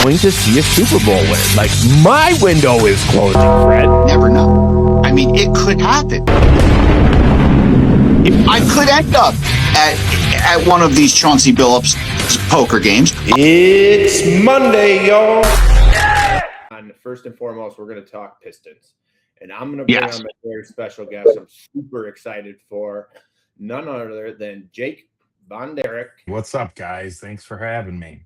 going to see a Super Bowl win. Like, my window is closing, Fred. Never know. I mean, it could happen. I could end up at one of these Chauncey Billups poker games. It's Monday, y'all. And first and foremost, we're going to talk Pistons. And I'm going to bring on my very special guest I'm super excited for. None other than Jake Von Derek. What's up, guys? Thanks for having me.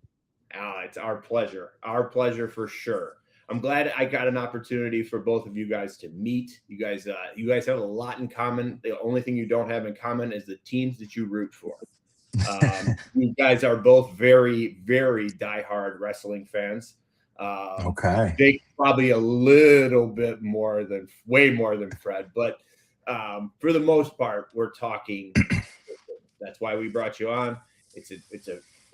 It's our pleasure. Our pleasure for sure. I'm glad I got an opportunity for both of you guys to meet. You guys have a lot in common. The only thing you don't have in common is the teams that you root for. You guys are both very, very diehard wrestling fans. Okay. Jake probably a little bit way more than Fred, but for the most part, we're talking. That's why we brought you on. It's an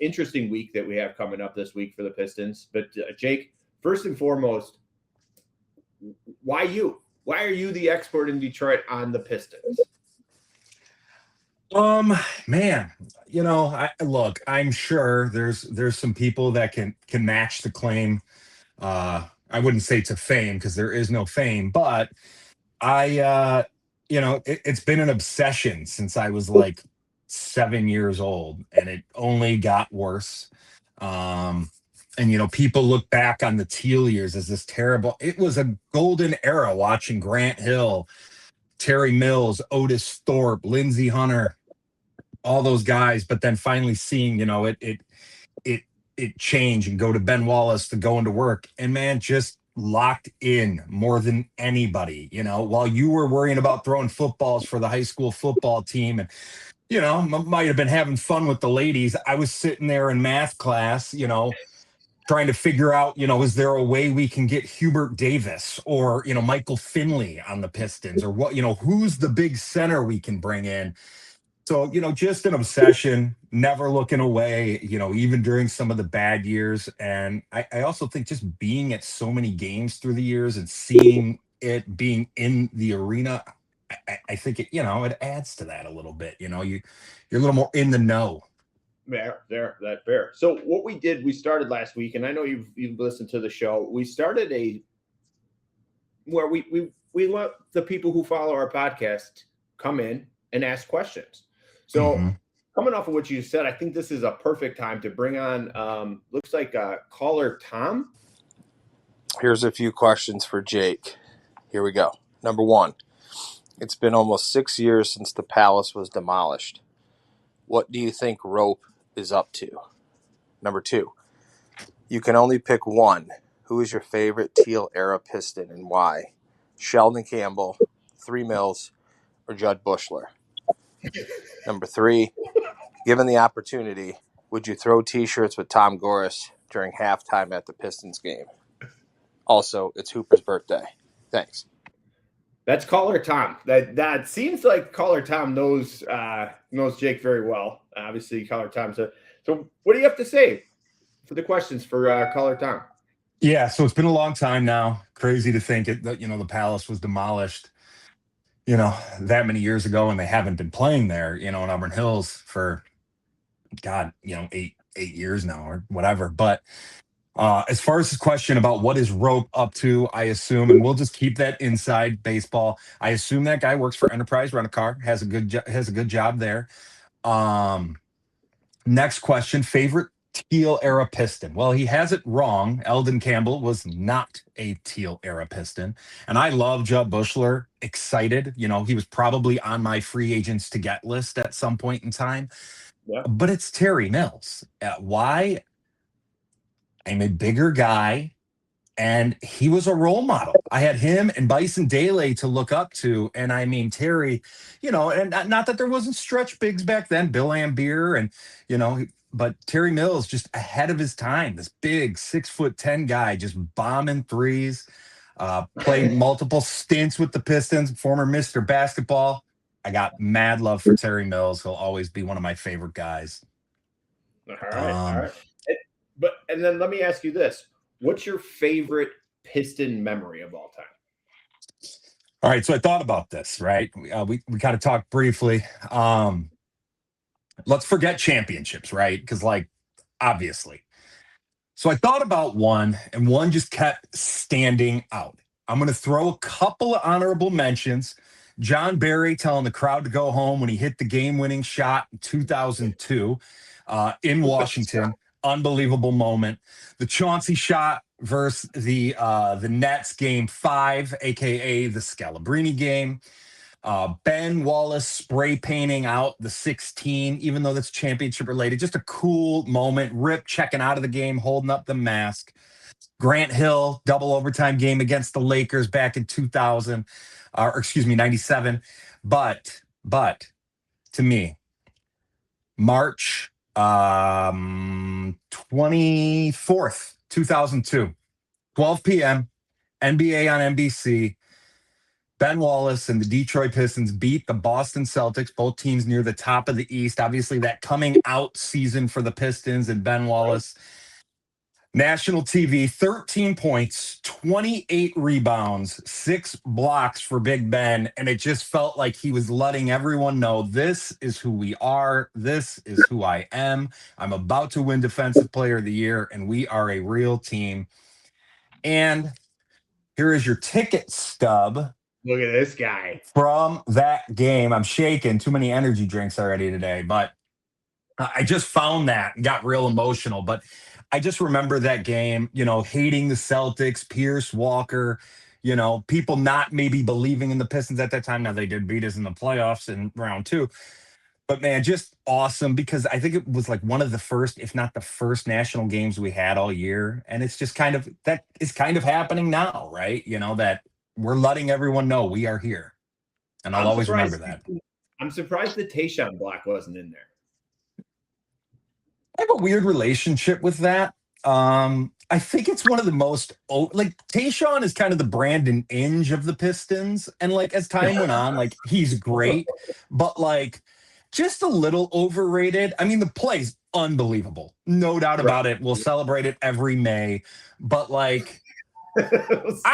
interesting week that we have coming up this week for the Pistons. But Jake, first and foremost, why you? Why are you the expert in Detroit on the Pistons? Man, look, I'm sure there's some people that can match the claim. I wouldn't say to fame because there is no fame, but it's been an obsession since I was like 7 years old, and it only got worse. People look back on the teal years as this terrible. It was a golden era watching Grant Hill, Terry Mills, Otis Thorpe, Lindsey Hunter, all those guys, but then finally seeing, it change and go to Ben Wallace to go into work, and man, just locked in more than anybody, while you were worrying about throwing footballs for the high school football team and, might have been having fun with the ladies. I was sitting there in math class, trying to figure out, is there a way we can get Hubert Davis or, Michael Finley on the Pistons, or what, who's the big center we can bring in? So, just an obsession, never looking away, even during some of the bad years. And I also think just being at so many games through the years and seeing it being in the arena, I think it, it adds to that a little bit. You're a little more in the know. That's fair. So what we did, we started last week, and I know you've listened to the show. We started where we let the people who follow our podcast come in and ask questions. So coming off of what you said, I think this is a perfect time to bring on, looks like caller Tom. Here's a few questions for Jake. Here we go. Number one, it's been almost 6 years since the Palace was demolished. What do you think Rope is up to? Number two, you can only pick one. Who is your favorite teal era Piston and why? Sheldon Campbell, 3 Mills, or Judd Bushler? Number three, given the opportunity, would you throw T-shirts with Tom Goris during halftime at the Pistons game? Also, it's Hooper's birthday. Thanks. That's caller Tom. That seems like caller Tom knows Jake very well. Obviously, caller Tom. So what do you have to say for the questions for caller Tom? Yeah, so it's been a long time now. Crazy to think that the Palace was demolished, that many years ago, and they haven't been playing there, in Auburn Hills for, God, 8 years now or whatever. But as far as this question about what is Rope up to, I assume, and we'll just keep that inside baseball, I assume that guy works for Enterprise Rent-A-Car, has a good job there. Next question, favorite teal era Piston. Well, he has it wrong. Eldon Campbell was not a teal era Piston, and I love Judd Bushler. Excited, he was probably on my free agents to get list at some point in time. Yeah. But it's Terry Mills. Why? I'm a bigger guy, and he was a role model. I had him and Bison Dele to look up to, and I mean Terry, and not that there wasn't stretch bigs back then, Bill Lambier, and but Terry Mills just ahead of his time. This big 6'10" guy just bombing threes, played multiple stints with the Pistons, former Mr. Basketball. I got mad love for Terry Mills. He'll always be one of my favorite guys. All right. And then let me ask you this. What's your favorite Piston memory of all time? All right, so I thought about this, right? We kind of talked briefly. Let's forget championships, right? Because, obviously. So I thought about one, and one just kept standing out. I'm going to throw a couple of honorable mentions. John Barry telling the crowd to go home when he hit the game-winning shot in 2002 in Washington. Unbelievable moment. The Chauncey shot versus the Nets game 5, aka the Scalabrini game. Ben Wallace spray painting out the 16, even though that's championship related. Just a cool moment. Rip checking out of the game, holding up the mask. Grant Hill double overtime game against the Lakers back in 2000, or excuse me, 97. But to me, March 24th, 2002, 12 p.m., NBA on NBC. Ben Wallace and the Detroit Pistons beat the Boston Celtics, both teams near the top of the East. Obviously, that coming out season for the Pistons and Ben Wallace. National TV, 13 points, 28 rebounds, 6 blocks for Big Ben. And it just felt like he was letting everyone know, this is who we are. This is who I am. I'm about to win Defensive Player of the Year, and we are a real team. And here is your ticket stub. Look at this guy. From that game. I'm shaking. Too many energy drinks already today, but I just found that and got real emotional. But I just remember that game, hating the Celtics, Pierce, Walker, people not maybe believing in the Pistons at that time. Now they did beat us in the playoffs in round 2. But man, just awesome, because I think it was like one of the first, if not the first national games we had all year. And it's just that is kind of happening now, right? That we're letting everyone know we are here. And I'll always remember that. I'm surprised that Tayshaun Black wasn't in there. I have a weird relationship with that. I think it's one of the most, Tayshaun is kind of the Brandon Inge of the Pistons. And as time went on, he's great, but just a little overrated. I mean, the play's unbelievable. No doubt about it. We'll celebrate it every May. But I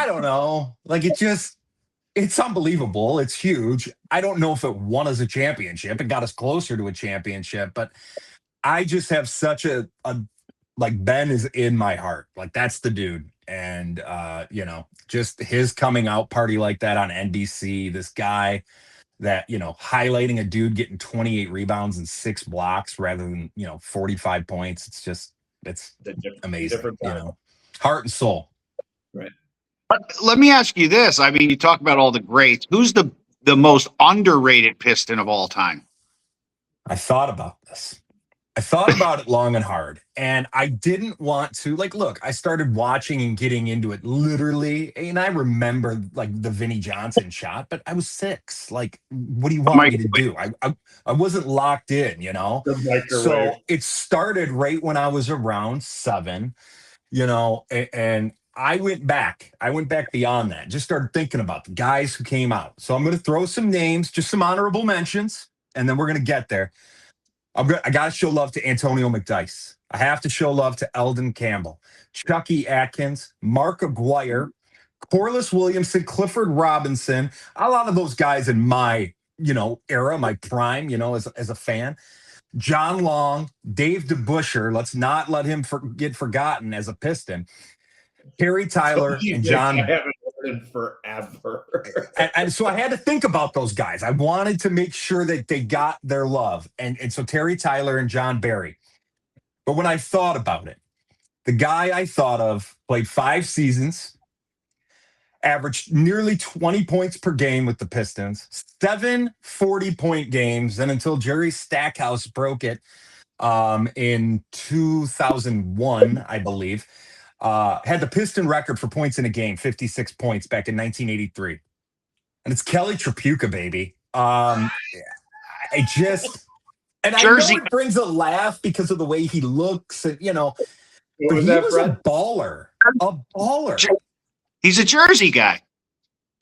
don't know. It's unbelievable. It's huge. I don't know if it won us a championship. It got us closer to a championship, but I just have such a Ben is in my heart. That's the dude. And, just his coming out party like that on NBC, this guy that, highlighting a dude getting 28 rebounds and 6 blocks rather than, 45 points. It's amazing, heart and soul. Right. But let me ask you this. I mean, you talk about all the greats. Who's the most underrated Piston of all time? I thought about this. I thought about it long and hard, and I didn't want to look, I started watching and getting into it literally. And I remember the Vinnie Johnson shot, but I was 6. What do you want me to do? I wasn't locked in, So it started right when I was around 7, and I went back beyond that. Just started thinking about the guys who came out. So I'm going to throw some names, just some honorable mentions, and then we're going to get there. I got to show love to Antonio McDyess. I have to show love to Eldon Campbell, Chucky Atkins, Mark Aguirre, Corliss Williamson, Clifford Robinson. A lot of those guys in my, era, my prime, as a fan. John Long, Dave DeBuscher. Let's not let him get forgotten as a Piston. Terry Tyler and John. I haven't heard him forever. and so I had to think about those guys. I wanted to make sure that they got their love. And so Terry Tyler and John Barry. But when I thought about it, the guy I thought of played 5 seasons, averaged nearly 20 points per game with the Pistons, 7 40-point games, and until Jerry Stackhouse broke it in 2001, I believe. Had the Piston record for points in a game, 56 points back in 1983. And it's Kelly Tripucka, baby. I know it brings a laugh because of the way he looks, and but he was a baller. A baller. He's a Jersey guy.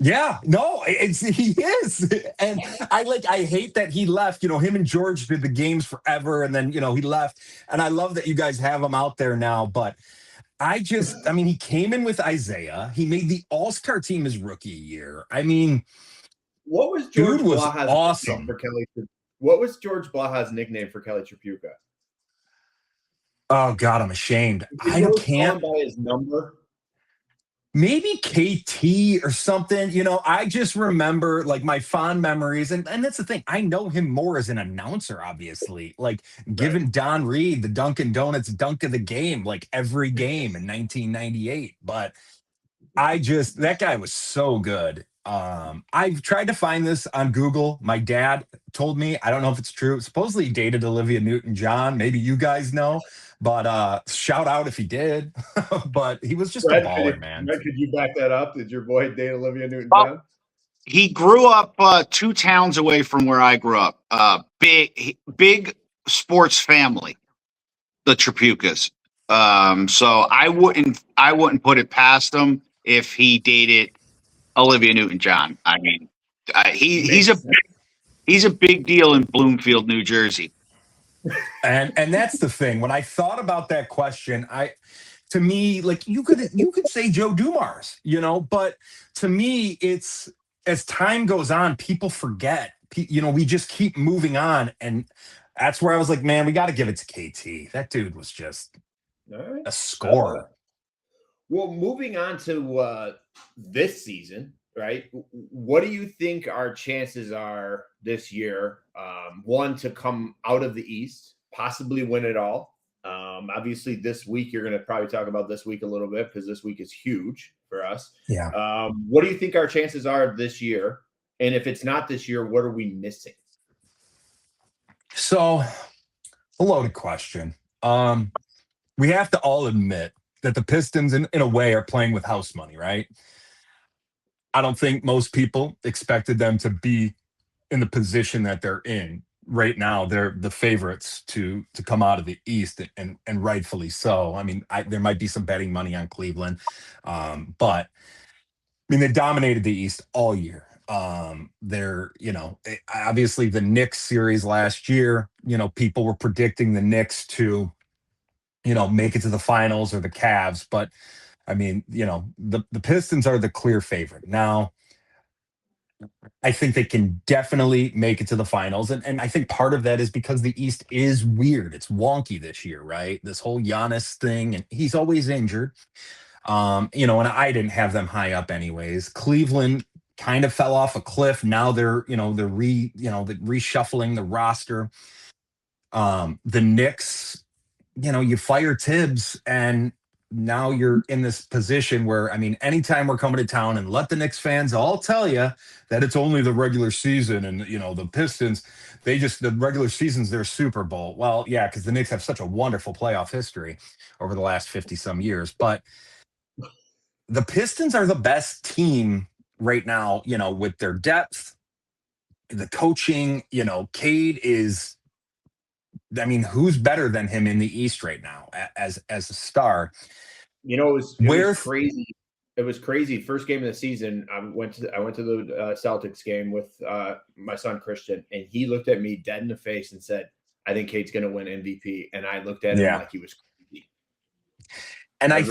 Yeah, no, he is. And I hate that he left. Him and George did the games forever, and then, he left. And I love that you guys have him out there now, but he came in with Isaiah. He made the All-Star team his rookie year. What was George Blaha's awesome for Kelly? What was George Blaha's nickname for Kelly Tripucka? Oh God, I'm ashamed. Did I you always call can't. him by his number? Maybe KT or something. I just remember like my fond memories. And that's the thing. I know him more as an announcer, obviously, like Right. giving Don Reed the Dunkin' Donuts dunk of the game, like every game in 1998. But that guy was so good. I've tried to find this on Google. My dad told me, I don't know if it's true. Supposedly he dated Olivia Newton-John. Maybe you guys know, but shout out if he did. But he was just a baller, man. Fred, could you back that up? Did your boy date Olivia Oh, Newton-John? he grew up 2 towns away from where I grew up. Big sports family, the Trapukas. So I wouldn't put it past him if he dated Olivia Newton-John. I mean, he's a big deal in Bloomfield, New Jersey. And that's the thing. When I thought about that question, to me, like you could say Joe Dumars, but to me, it's as time goes on, people forget. We just keep moving on, and that's where I was like, man, we got to give it to KT. That dude was just Right. a scorer. Well, moving on to this season, right? What do you think our chances are this year? One, to come out of the East, possibly win it all. Obviously, this week, you're going to probably talk about this week a little bit because this week is huge for us. Yeah. What do you think our chances are this year? And if it's not this year, what are we missing? So, a loaded question. We have to all admit that the Pistons, in a way, are playing with house money, right? I don't think most people expected them to be in the position that they're in right now. They're the favorites to come out of the East, and rightfully so. I mean, there might be some betting money on Cleveland, but I mean, they dominated the East all year. Obviously the Knicks series last year, people were predicting the Knicks to, make it to the finals, or the Cavs. But I mean, the Pistons are the clear favorite. Now, I think they can definitely make it to the finals. And I think part of that is because the East is weird. It's wonky this year, right? This whole Giannis thing, and he's always injured. And I didn't have them high up anyways. Cleveland kind of fell off a cliff. Now they're reshuffling the roster. The Knicks, you fire Tibbs, and now you're in this position where, I mean, anytime we're coming to town, and let the Knicks fans all tell you that it's only the regular season, and the Pistons, the regular season's their Super Bowl. Well, yeah, because the Knicks have such a wonderful playoff history over the last 50 some years. But the Pistons are the best team right now, with their depth, the coaching. Cade is, I mean, who's better than him in the East right now as a star? It was crazy. It was crazy. First game of the season, I went to the Celtics game with my son Christian, and he looked at me dead in the face and said, "I think Cade's going to win MVP." And I looked at him like he was crazy. And I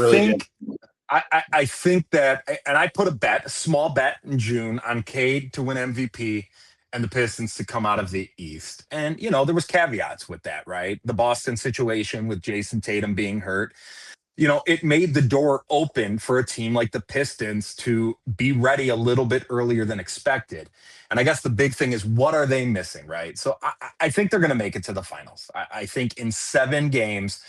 think that, and I put a small bet in June on Cade to win MVP and the Pistons to come out of the East. And, there was caveats with that, right? The Boston situation with Jason Tatum being hurt, it made the door open for a team like the Pistons to be ready a little bit earlier than expected. And I guess the big thing is, what are they missing, right? So I think they're going to make it to the finals. I think in 7 games,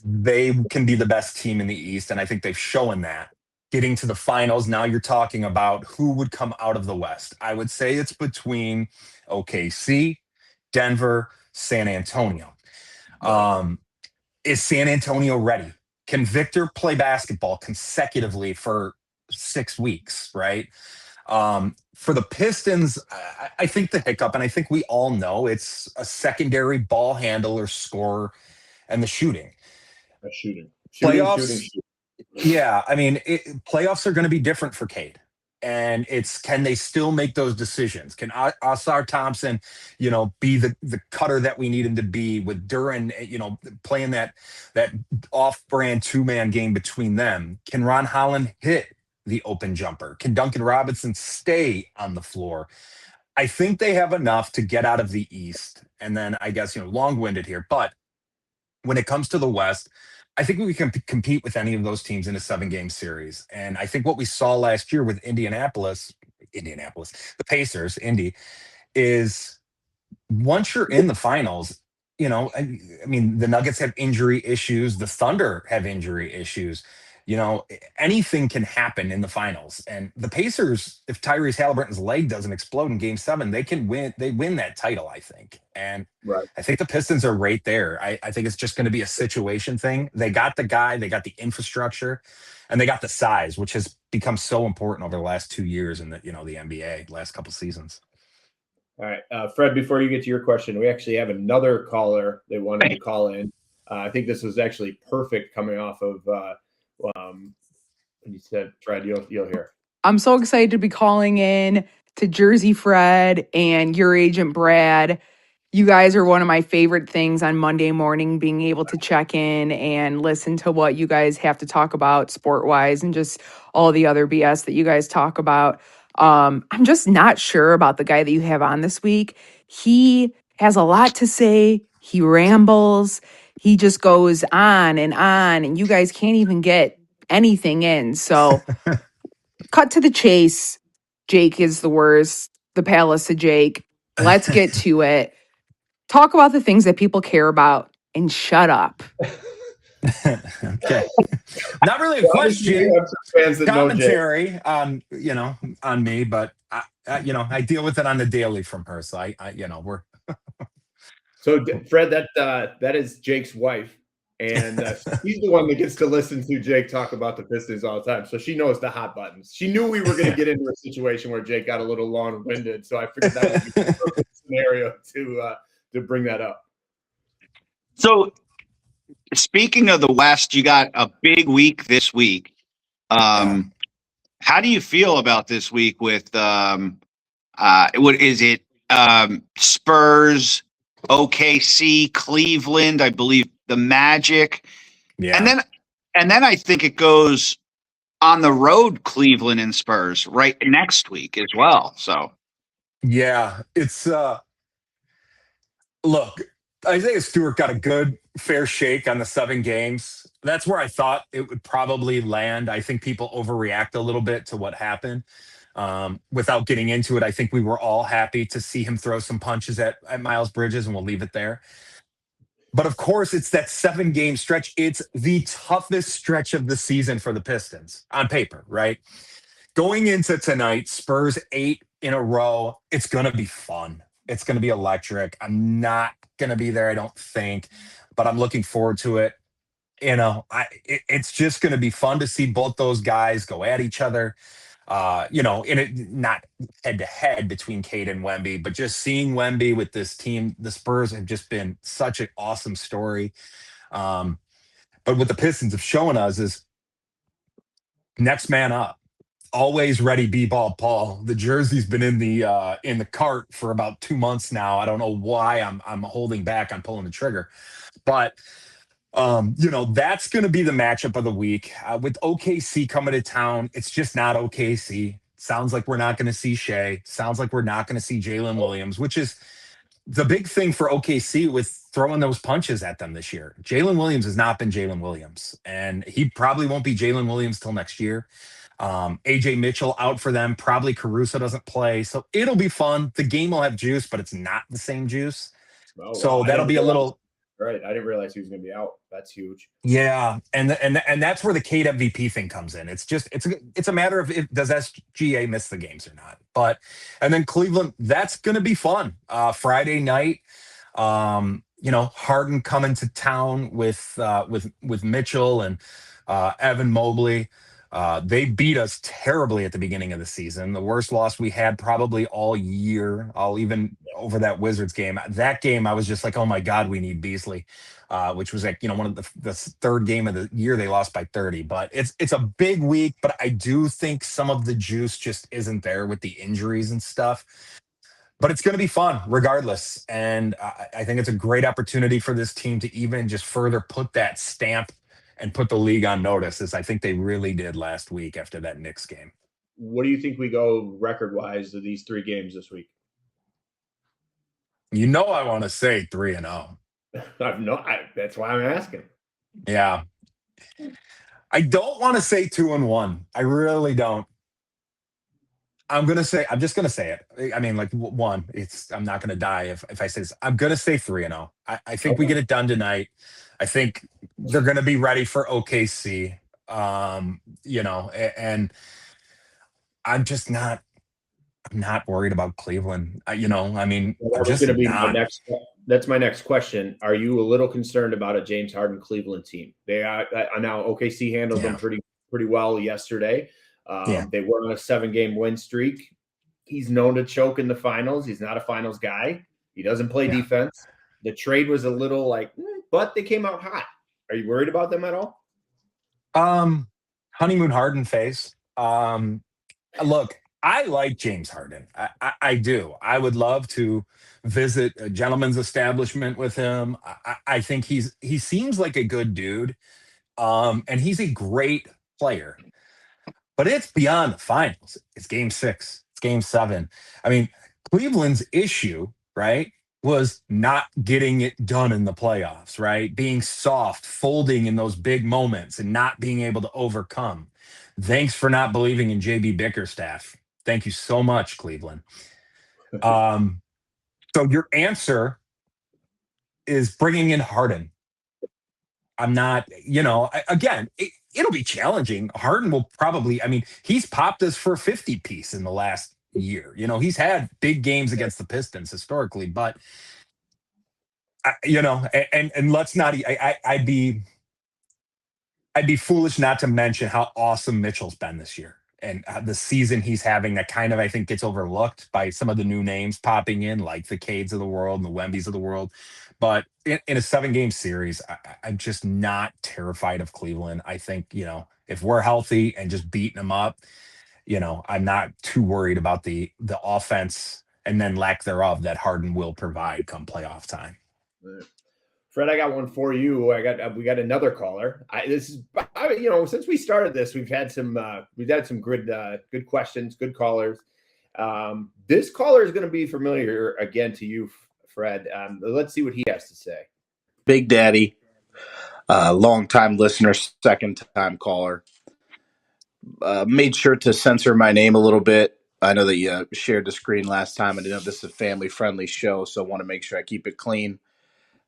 they can be the best team in the East, and I think they've shown that. Getting to the finals, now you're talking about who would come out of the West. I would say it's between OKC, Denver, San Antonio. Is San Antonio ready? Can Victor play basketball consecutively for 6 weeks, right? For the Pistons, I think the hiccup, and I think we all know, it's a secondary ball handler, scorer, and the shooting. Playoffs. Yeah, I mean, playoffs are going to be different for Cade, and can they still make those decisions? Can Asar Thompson, be the cutter that we need him to be, with Duran, playing that off-brand 2-man game between them? Can Ron Holland hit the open jumper? Can Duncan Robinson stay on the floor? I think they have enough to get out of the East, and then I guess long-winded here, but when it comes to the West, I think we can compete with any of those teams in a 7-game series. And I think what we saw last year with the Pacers, Indy, is once you're in the finals, I mean, the Nuggets have injury issues, the Thunder have injury issues. Anything can happen in the finals. And the Pacers, if Tyrese Halliburton's leg doesn't explode in Game 7, they can win. They win that title, I think. And Right. I think the Pistons are right there. I think it's just going to be a situation thing. They got the guy, they got the infrastructure, and they got the size, which has become so important over the last 2 years in the NBA, last couple seasons. All right, Fred, before you get to your question, we actually have another caller that wanted to call in. I think this was actually perfect coming off of when you said, Fred, you'll hear. I'm so excited to be calling in to Jersey Fred and your agent Brad. You guys are one of my favorite things on Monday morning, being able to check in and listen to what you guys have to talk about sport-wise and just all the other BS that you guys talk about. I'm just not sure about the guy that you have on this week. He has a lot to say. He rambles. He just goes on, and you guys can't even get anything in. So cut to the chase. Jake is the worst. The palace of Jake. Let's get to it. Talk about the things that people care about and shut up. Okay. Not really a question. Commentary on me, but I deal with it on the daily from her. So we're. So Fred, that is Jake's wife, and she's the one that gets to listen to Jake talk about the Pistons all the time. So she knows the hot buttons. She knew we were going to get into a situation where Jake got a little long-winded. So I figured that would be the perfect scenario to bring that up. So, speaking of the West, you got a big week this week. How do you feel about this week with what is it? Spurs, OKC, Cleveland, I believe the Magic. Yeah. And then I think it goes on the road, Cleveland and Spurs right next week as well. So yeah, it's look, Isaiah Stewart got a good fair shake on the 7 games. That's where I thought it would probably land. I think people overreact a little bit to what happened. Without getting into it, I think we were all happy to see him throw some punches at Miles Bridges, and we'll leave it there. But of course, it's that 7-game stretch. It's the toughest stretch of the season for the Pistons on paper, right? Going into tonight, Spurs 8 in a row. It's going to be fun. It's going to be electric. I'm not going to be there, I don't think, but I'm looking forward to it. It's just going to be fun to see both those guys go at each other. In it, not head to head between Cade and Wemby, but just seeing Wemby with this team, the Spurs have just been such an awesome story. But what the Pistons have shown us is next man up, always ready, B-ball Paul. The jersey's been in the cart for about 2 months now. I don't know why I'm holding back on pulling the trigger, but that's going to be the matchup of the week with OKC coming to town. It's just not OKC. Sounds like we're not going to see Shea. Sounds like we're not going to see Jalen Williams, which is the big thing for OKC with throwing those punches at them this year. Jalen Williams has not been Jalen Williams, and he probably won't be Jalen Williams till next year. AJ Mitchell out for them. Probably Caruso doesn't play. So it'll be fun. The game will have juice, but it's not the same juice. So that'll be a little. Right. I didn't realize he was going to be out. That's huge. Yeah. And that's where the Cade MVP thing comes in. It's just, it's a matter of does SGA miss the games or not? And then Cleveland, that's going to be fun. Friday night, Harden coming to town with Mitchell and Evan Mobley. They beat us terribly at the beginning of the season. The worst loss we had probably all year. I'll even over that Wizards game. That game, I was just like, oh my God, we need Beasley, which was like, one of the third game of the year they lost by 30. But it's a big week, but I do think some of the juice just isn't there with the injuries and stuff. But it's going to be fun regardless. And I think it's a great opportunity for this team to even just further put that stamp and put the league on notice, as I think they really did last week after that Knicks game. What do you think we go record-wise to these 3 games this week? I want to say 3-0. That's why I'm asking. Yeah. I don't want to say 2-1. I really don't. I'm just gonna say it. I mean, like one. I'm not gonna die if I say this. I'm gonna say 3-0. I think we Okay. get it done tonight. I think they're gonna be ready for OKC. And I'm just not. I'm not worried about Cleveland. I mean, Well, I'm that was just going to be my not. next. That's my next question. Are you a little concerned about a James Harden Cleveland team? They are now. OKC handled them Yeah, pretty well yesterday. yeah, They were on a 7-game win streak. He's known to choke in the finals. He's not a finals guy. He doesn't play yeah. defense. The trade was a little like, but they came out hot. Are you worried about them at all? Honeymoon Harden phase. Look, I like James Harden. I do. I would love to visit a gentleman's establishment with him. I think he seems like a good dude. And he's a great player. But it's beyond the finals. It's game 6. It's game 7. I mean, Cleveland's issue, right, was not getting it done in the playoffs, right? Being soft, folding in those big moments and not being able to overcome. Thanks for not believing in JB Bickerstaff. Thank you so much, Cleveland. So your answer is bringing in Harden. I'm not, again, it'll be challenging. Harden will probably, I mean, he's popped us for a 50 piece in the last year. He's had big games against the Pistons historically, but, and let's not, I'd be foolish not to mention how awesome Mitchell's been this year and the season he's having that kind of, I think, gets overlooked by some of the new names popping in, like the Cades of the world and the Wembys of the world. But in a 7-game series, I'm just not terrified of Cleveland. I think, if we're healthy and just beating them up, I'm not too worried about the offense and then lack thereof that Harden will provide come playoff time. Fred, I got one for you. We got another caller. Since we started this, we've had some good questions, good callers. This caller is going to be familiar again to you, Fred. Let's see what he has to say. Big Daddy, long-time listener, second-time caller. Made sure to censor my name a little bit. I know that you shared the screen last time. I didn't know this is a family-friendly show, so I want to make sure I keep it clean.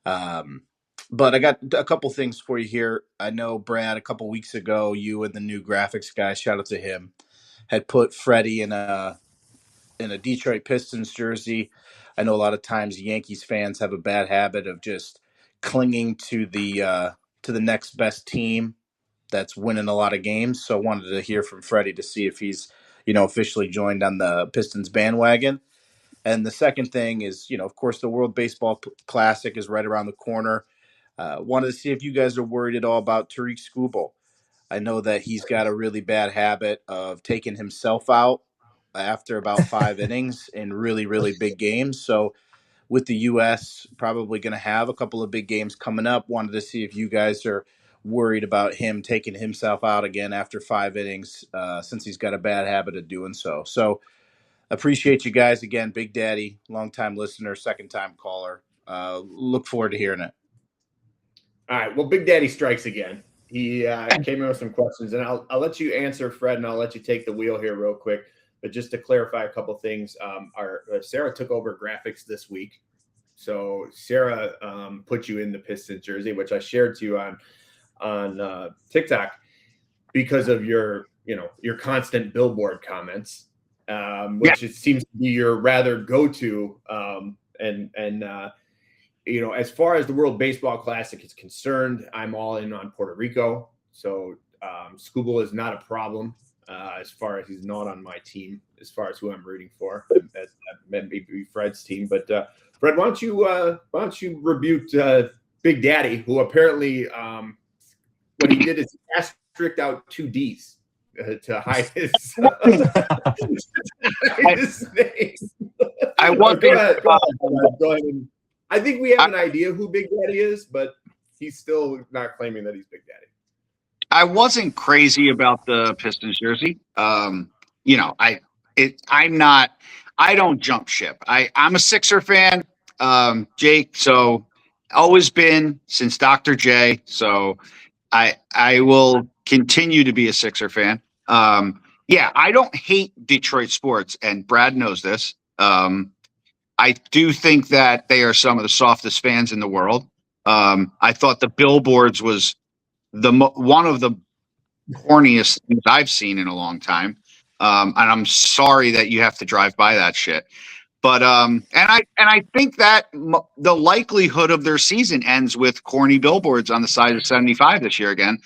But I got a couple things for you here. I know, Brad, a couple weeks ago, you and the new graphics guy, shout out to him, had put Freddie in a Detroit Pistons jersey. I know a lot of times Yankees fans have a bad habit of just clinging to the next best team that's winning a lot of games. So I wanted to hear from Freddie to see if he's, officially joined on the Pistons bandwagon. And the second thing is, of course, the World Baseball Classic is right around the corner. Wanted to see if you guys are worried at all about Tariq Skubal. I know that he's got a really bad habit of taking himself out after about 5 innings in really, really big games. So with the U.S. probably going to have a couple of big games coming up, wanted to see if you guys are worried about him taking himself out again after 5 innings since he's got a bad habit of doing so. So appreciate you guys again. Big Daddy, longtime listener, second-time caller. Look forward to hearing it. All right. Well, Big Daddy strikes again. He came in with some questions, and I'll let you answer, Fred, and I'll let you take the wheel here real quick. But just to clarify a couple things, Sarah took over graphics this week. So Sarah put you in the Pistons jersey, which I shared to you on TikTok because of your constant billboard comments, which it seems to be your rather go-to. As far as the World Baseball Classic is concerned, I'm all in on Puerto Rico. So Skubal is not a problem as far as he's not on my team, as far as who I'm rooting for. That may be Fred's team. But Fred, why don't you rebuke Big Daddy, who apparently what he did is asterisked out 2 D's to hide his, his name. I want go ahead. I think we have an idea who Big Daddy is, but he's still not claiming that he's Big Daddy. I wasn't crazy about the Pistons jersey. I don't jump ship. I'm a Sixer fan, Jake. So always been since Dr. J. So I will continue to be a Sixer fan. Yeah, I don't hate Detroit sports, and Brad knows this. I do think that they are some of the softest fans in the world. I thought the billboards was one of the corniest things I've seen in a long time. And I'm sorry that you have to drive by that shit. But I think that the likelihood of their season ends with corny billboards on the side of 75 this year again.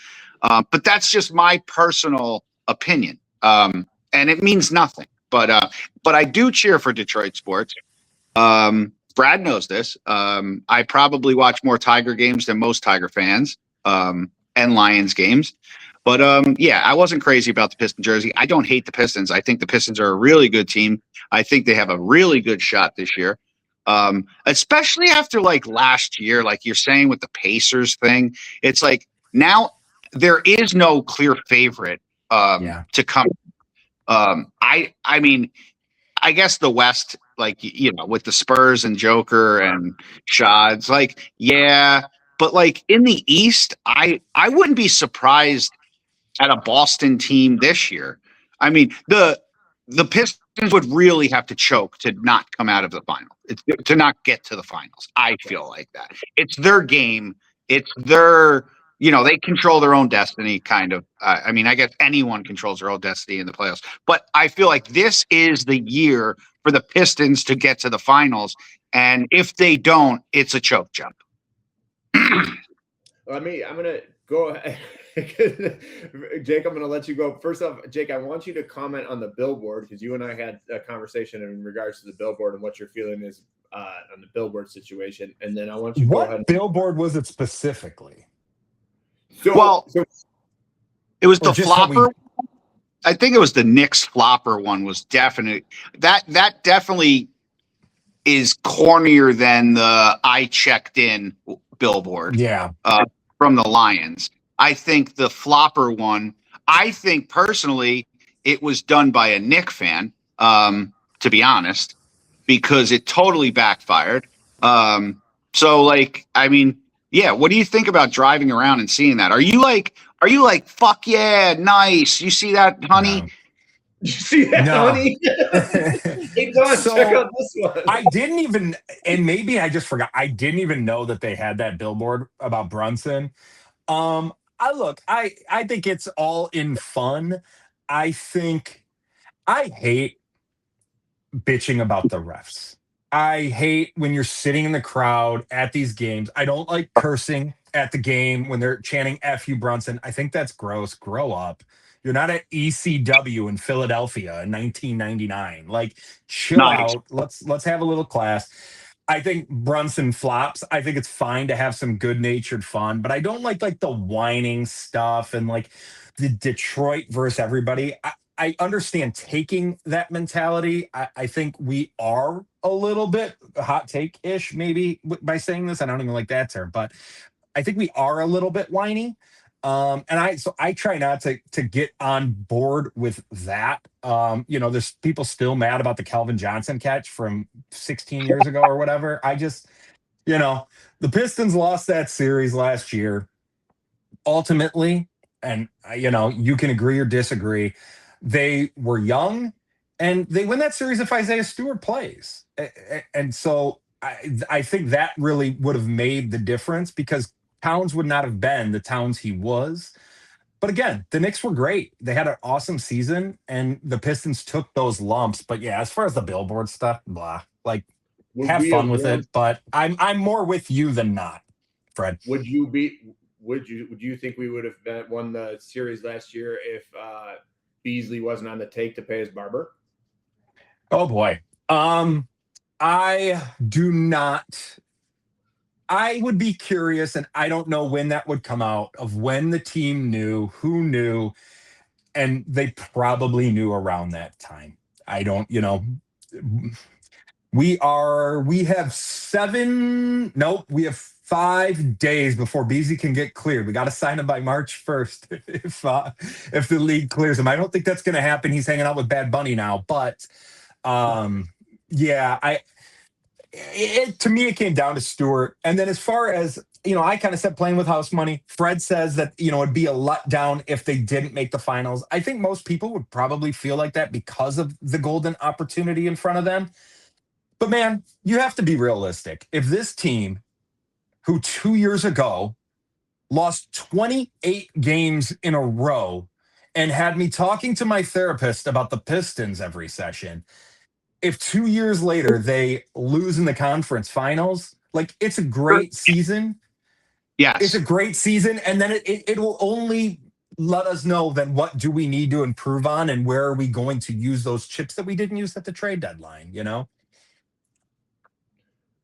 But that's just my personal opinion. And it means nothing. But I do cheer for Detroit sports. Brad knows this. I probably watch more Tiger games than most Tiger fans, and Lions games. But yeah, I wasn't crazy about the Piston jersey. I don't hate the Pistons. I think the Pistons are a really good team. I think they have a really good shot this year. Especially after like last year, like you're saying with the Pacers thing. It's like now there is no clear favorite to come. I mean, I guess the West, like, you know, with the Spurs and Joker and Shaw, it's like, yeah, but like in the East, I wouldn't be surprised at a Boston team this year. I mean, the Pistons would really have to choke to not come out of the final, to not get to the finals. I feel like that. It's their game. It's their, you know, they control their own destiny, kind of. I mean, I guess anyone controls their own destiny in the playoffs. But I feel like this is the year for the Pistons to get to the finals. And if they don't, it's a choke job. I'm going to go ahead. Jake, I'm going to let you go. First off, Jake, I want you to comment on the billboard, because you and I had a conversation in regards to the billboard and what your feeling is on the billboard situation. And then I want you to go ahead. What billboard was it specifically? So it was the flopper. I think it was the Knicks flopper one was definite. That definitely is cornier than the I checked in billboard. Yeah. From the Lions. I think the flopper one, I think personally it was done by a Knick fan, to be honest, because it totally backfired. So like, I mean, yeah, what do you think about driving around and seeing that? Are you like, fuck yeah, nice? You see that, honey? No. You see that, honey? Hey, Don, So, check out this one. I didn't even, and maybe I just forgot, I didn't even know that they had that billboard about Brunson. I think it's all in fun. I hate bitching about the refs. I hate when you're sitting in the crowd at these games. I don't like cursing at the game when they're chanting F you Brunson. I think that's gross. Grow up. You're not at ECW in Philadelphia in 1999. Like, chill out. Let's have a little class. I think Brunson flops. I think it's fine to have some good-natured fun, but I don't like the whining stuff and like the Detroit versus everybody. I understand taking that mentality. I think we are a little bit hot take-ish maybe by saying this. I don't even like that term, but I think we are a little bit whiny. And I try not to get on board with that. You know, there's people still mad about the Calvin Johnson catch from 16 years ago or whatever. I just, you know, the Pistons lost that series last year. Ultimately, and you know, you can agree or disagree, they were young and they win that series if Isaiah Stewart plays. And so I think that really would have made the difference, because Towns would not have been the Towns he was. But again, the Knicks were great. They had an awesome season, and the Pistons took those lumps. But yeah, as far as the billboard stuff, blah. Like, have fun with it. But I'm more with you than not, Fred. Would you think we would have won the series last year if Beasley wasn't on the take to pay his barber? Oh boy. I do not. I would be curious, and I don't know when that would come out, of when the team knew, who knew, and they probably knew around that time. I don't, you know, we have 5 days before Beasley can get cleared. We got to sign him by March 1st if the league clears him. I don't think that's going to happen. He's hanging out with Bad Bunny now, but yeah, To me, it came down to Stewart. And then as far as, I kind of said playing with house money. Fred says that, it'd be a letdown if they didn't make the finals. I think most people would probably feel like that because of the golden opportunity in front of them. But man, you have to be realistic. If this team, who 2 years ago lost 28 games in a row and had me talking to my therapist about the Pistons every session, if 2 years later they lose in the conference finals, like, it's a great season. Yes. It's a great season. And then it will only let us know then what do we need to improve on and where are we going to use those chips that we didn't use at the trade deadline,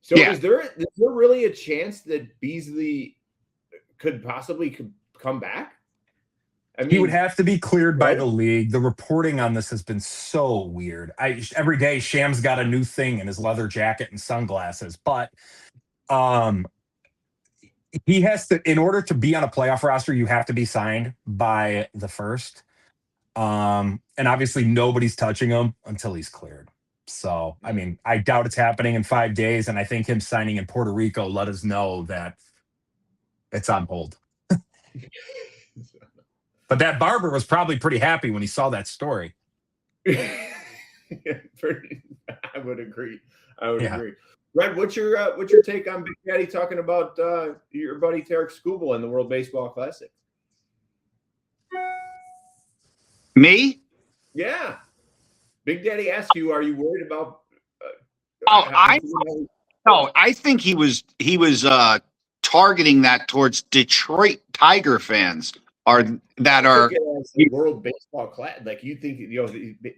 So Yeah. is there really a chance that Beasley could possibly come back? I mean, He would have to be cleared by the league. The reporting on this has been so weird. Every day Sham's got a new thing in his leather jacket and sunglasses, but he has to, in order to be on a playoff roster, you have to be signed by the first. And obviously nobody's touching him until he's cleared. So, I mean, I doubt it's happening in 5 days. And I think him signing in Puerto Rico let us know that it's on hold. But that barber was probably pretty happy when he saw that story. I would agree. Agree. Red, what's your take on Big Daddy talking about your buddy Tarek Skubal in the World Baseball Classic? Me? Yeah. Big Daddy asked you, "Are you worried about?" I think he was targeting that towards Detroit Tiger fans. World Baseball Classic. Like, you think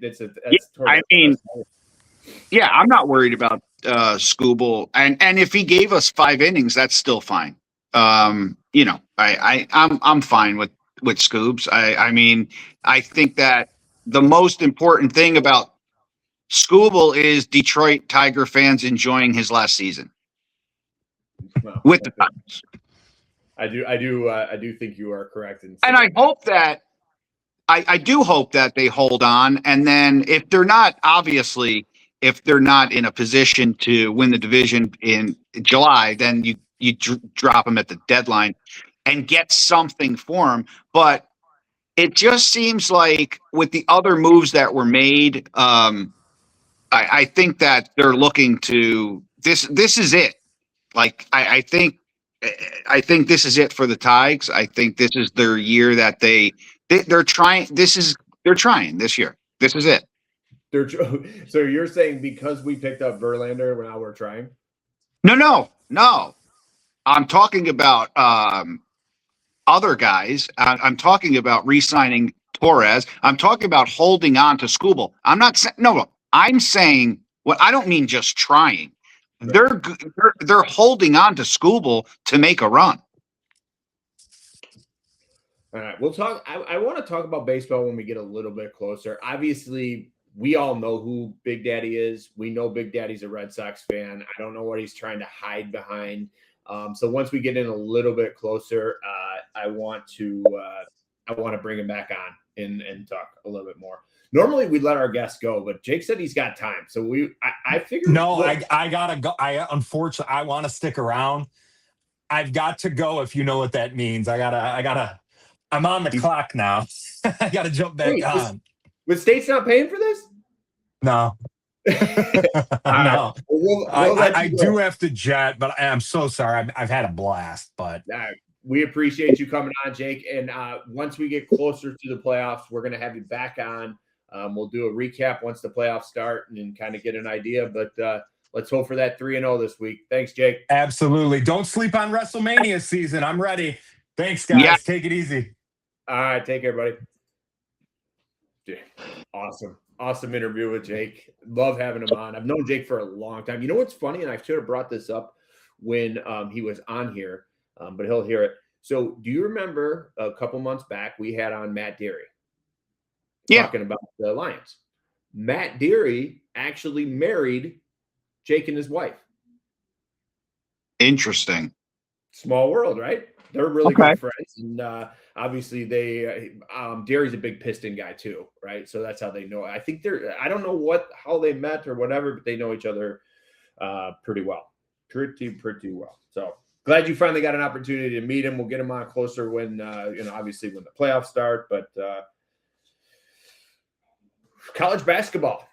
that's yeah, I'm not worried about Skubal, and if he gave us 5 innings, that's still fine. I'm fine with Scoobs. I think that the most important thing about Skubal is Detroit Tiger fans enjoying his last season with the Tigers. I do think you are correct. And I hope that I do hope that they hold on. And then if they're not in a position to win the division in July, then you drop them at the deadline and get something for them. But it just seems like with the other moves that were made, I think that they're looking to this. This is it. Like, I think this is it for the Tigers. I think this is their year that they're trying. They're trying this year. This is it. So you're saying because we picked up Verlander, now we're trying? No. I'm talking about other guys. I'm talking about re-signing Torres. I'm talking about holding on to Skubal. I'm not saying no. I'm saying I don't mean just trying. They're holding on to Skubal to make a run. All right, we'll talk. I want to talk about baseball when we get a little bit closer. Obviously, we all know who Big Daddy is. We know Big Daddy's a Red Sox fan. I don't know what he's trying to hide behind. So once we get in a little bit closer, I want to bring him back on and talk a little bit more. Normally we let our guests go, but Jake said he's got time. So I figured. No, I gotta go. Unfortunately, I want to stick around. I've got to go if you know what that means. I'm on the clock now. I gotta jump back on. Was State's not paying for this? No. No. I do have to jet, but I'm so sorry. I've had a blast, but we appreciate you coming on, Jake. And once we get closer to the playoffs, we're going to have you back on. We'll do a recap once the playoffs start and kind of get an idea. But let's hope for that 3-0 this week. Thanks, Jake. Absolutely. Don't sleep on WrestleMania season. I'm ready. Thanks, guys. Yeah. Take it easy. All right. Take care, buddy. Awesome interview with Jake. Love having him on. I've known Jake for a long time. You know what's funny? And I should have brought this up when he was on here, but he'll hear it. So do you remember a couple months back, we had on Matt Deary talking about the Lions? Matt Deary actually married Jake and his wife. Interesting. Small world, right? They're really good friends. And obviously Deary's a big Piston guy too, right? So that's how they know. I think I don't know how they met or whatever, but they know each other pretty well. Pretty well. So glad you finally got an opportunity to meet him. We'll get him on closer when, obviously when the playoffs start. But college basketball.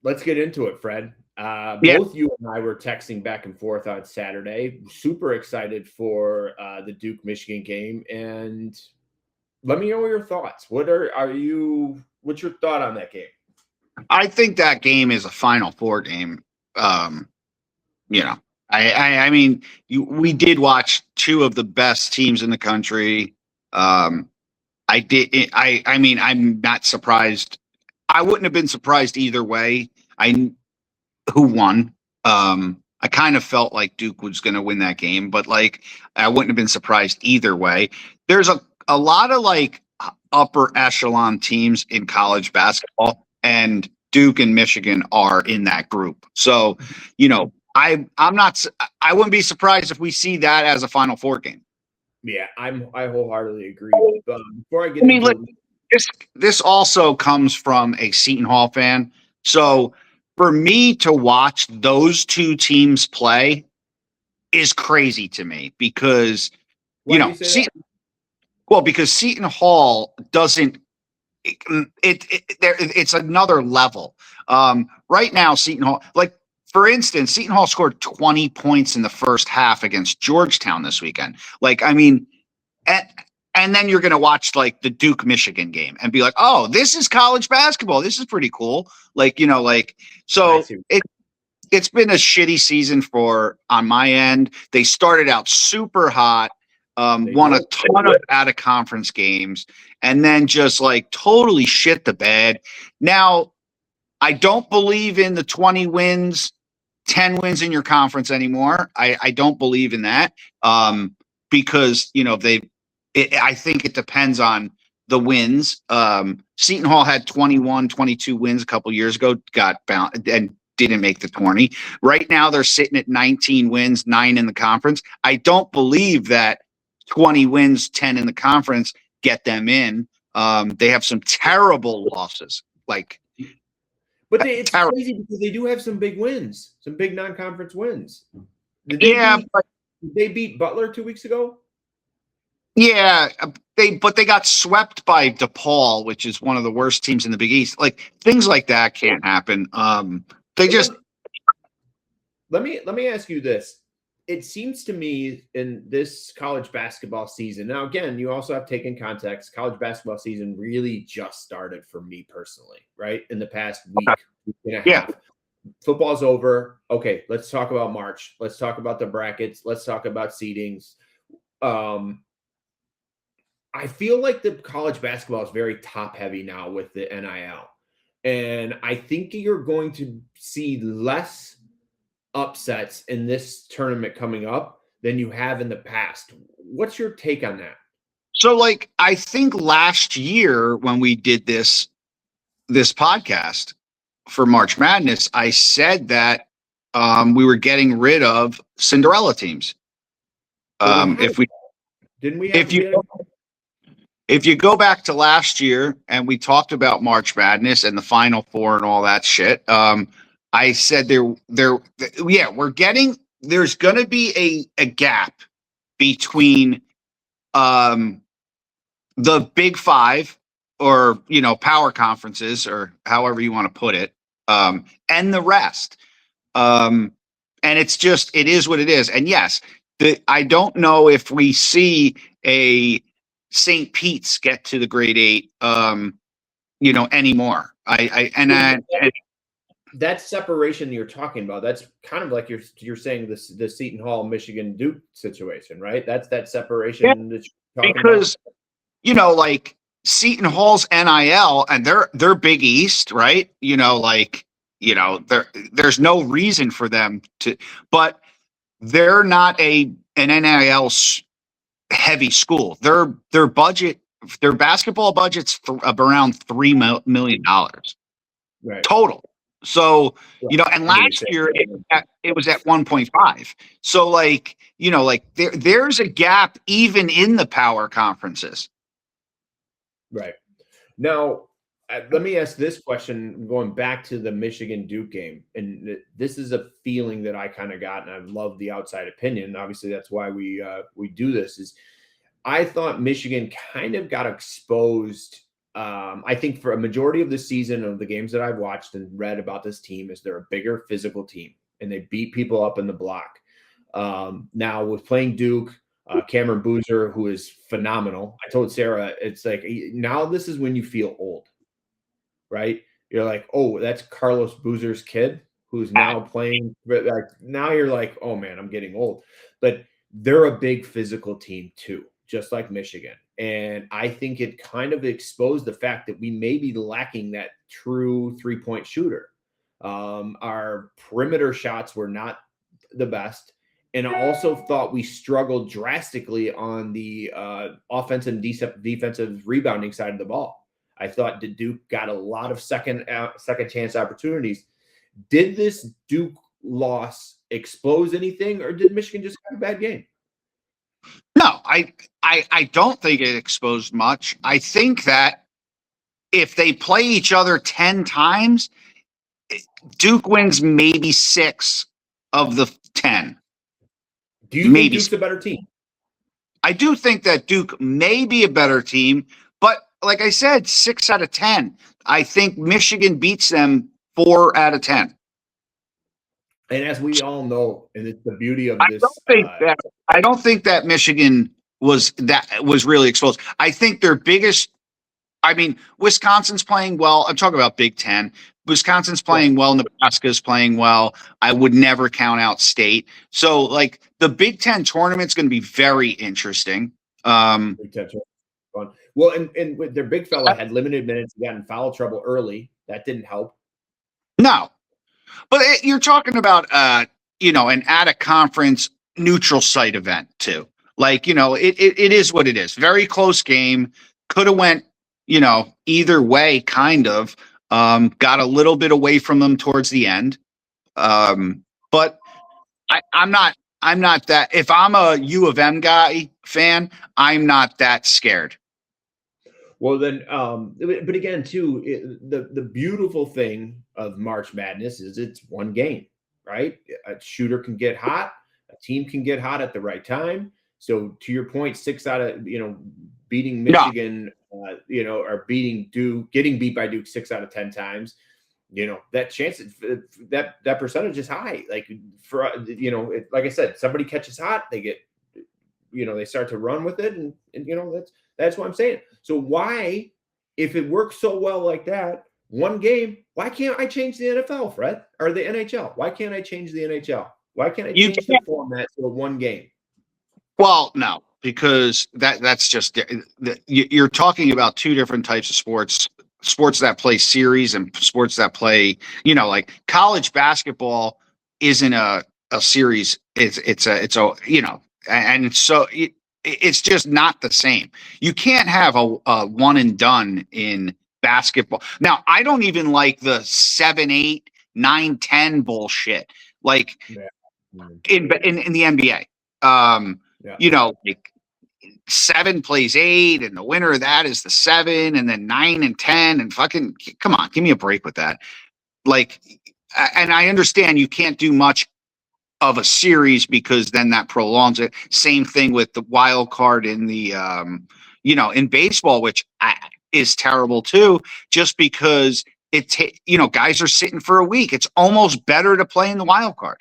Let's get into it, Fred. Both you and I were texting back and forth on Saturday. Super excited for the Duke-Michigan game. And let me know your thoughts. What's your thought on that game? I think that game is a Final Four game. I mean, we did watch two of the best teams in the country. I'm not surprised. I wouldn't have been surprised either way. Who won? I kind of felt like Duke was going to win that game, but I wouldn't have been surprised either way. There's a lot of upper echelon teams in college basketball, and Duke and Michigan are in that group. So, I wouldn't be surprised if we see that as a Final Four game. Yeah, I wholeheartedly agree. Before I get into this also comes from a Seton Hall fan. So for me to watch those two teams play is crazy to me because because Seton Hall doesn't. It's another level. Right now, Seton Hall, for instance, Seton Hall scored 20 points in the first half against Georgetown this weekend. And then you're going to watch the Duke Michigan game and be like, oh, this is college basketball. This is pretty cool. So it's been a shitty season on my end. They started out super hot, won a ton of out of conference games, and then just totally shit the bed. Now, I don't believe in the 20 wins, 10 wins in your conference anymore. I don't believe in that because, I think it depends on the wins. Seton Hall had 21, 22 wins a couple years ago, got bound and didn't make the 20. Right now, they're sitting at 19 wins, 9 in the conference. I don't believe that 20 wins, 10 in the conference get them in. They have some terrible losses. But it's crazy because they do have some big wins, some big non-conference wins. Did they beat Butler 2 weeks ago? Yeah, they got swept by DePaul, which is one of the worst teams in the Big East. Things like that can't happen. Let me ask you this. It seems to me in this college basketball season. Now, again, you also have taken context. College basketball season really just started for me personally, right? In the past week and a half. Football's over. Okay, let's talk about March. Let's talk about the brackets. Let's talk about seedings. I feel like the college basketball is very top heavy now with the NIL. And I think you're going to see less upsets in this tournament coming up than you have in the past. What's your take on that? So I think last year when we did this podcast for March Madness, I said that we were getting rid of Cinderella teams. If you go back to last year and we talked about March Madness and the Final Four and all that shit, I said there's going to be a gap between the Big Five or power conferences or however you want to put it, and the rest. And it is what it is. And yes, I don't know if we see a St. Pete's get to the grade 8, anymore. That separation you're talking about, that's kind of like you're saying the Seton Hall, Michigan, Duke situation, right? That's that separation that you're talking because, about. Seton Hall's NIL and they're Big East, right? There's no reason for them to, but they're not an NIL heavy school. Their basketball budget's around $3 million total. So and last year it was at 1.5. So there's a gap even in the power conferences. Right now, Let me ask this question, going back to the Michigan Duke game, and this is a feeling that I kind of got, and I love the outside opinion. Obviously, that's why we do this. Is I thought Michigan kind of got exposed. I think for a majority of the season of the games that I've watched and read about this team, is they're a bigger physical team, and they beat people up in the block. Now with playing Duke. Cameron Boozer, who is phenomenal. I told Sarah, it's like now this is when you feel old, right? You're like, oh, that's Carlos Boozer's kid who's now playing. Like now you're like, oh man, I'm getting old. But they're a big physical team too, just like Michigan. And I think it kind of exposed the fact that we may be lacking that true 3-point shooter. Our perimeter shots were not the best. And I also thought we struggled drastically on the offensive and defensive rebounding side of the ball. I thought the Duke got a lot of second chance opportunities. Did this Duke loss expose anything, or did Michigan just have a bad game? No, I don't think it exposed much. I think that if they play each other 10 times, Duke wins maybe 6 of the 10. Do you think Duke's a better team? I do think that Duke may be a better team, but like I said, 6 out of 10. I think Michigan beats them 4 out of 10. And as we all know, and it's the beauty of this. I don't think that Michigan was really exposed. I think their biggest. I mean, Wisconsin's playing well. I'm talking about Big Ten. Wisconsin's playing well. Nebraska's playing well. I would never count out State. So, like, the Big Ten tournament's going to be very interesting. Big Ten fun. Well, and with their big fella had limited minutes, got in foul trouble early. That didn't help. No, but you're talking about an at a conference neutral site event too. Like, it is what it is. Very close game. Could have went either way, kind of. Got a little bit away from them towards the end. But I'm not that, if I'm a U of M fan, I'm not that scared. Well, then, but again, too, the beautiful thing of March Madness is it's one game, right? A shooter can get hot, a team can get hot at the right time. So to your point, 6 out of, beating Michigan, or beating Duke, getting beat by Duke 6 out of 10 times, that chance, that percentage is high. Like for, like I said, somebody catches hot, they get, they start to run with it. And that's what I'm saying. So why, if it works so well like that, one game, why can't I change the NFL, Fred, or the NHL? Why can't I change the NHL? Why can't I change the format to one game? Well, no, because that's just, you're talking about 2 different types of sports that play series and sports that play, like college basketball isn't a series. It's just not the same. You can't have a one and done in basketball. Now, I don't even like the 7, 8, 9, 10 bullshit, like in the NBA. Like 7 plays 8, and the winner of that is the 7, and then 9 and 10, and fucking come on, give me a break with that. Like, and I understand you can't do much of a series because then that prolongs it. Same thing with the wild card in the, in baseball, which is terrible too, just because guys are sitting for a week. It's almost better to play in the wild card.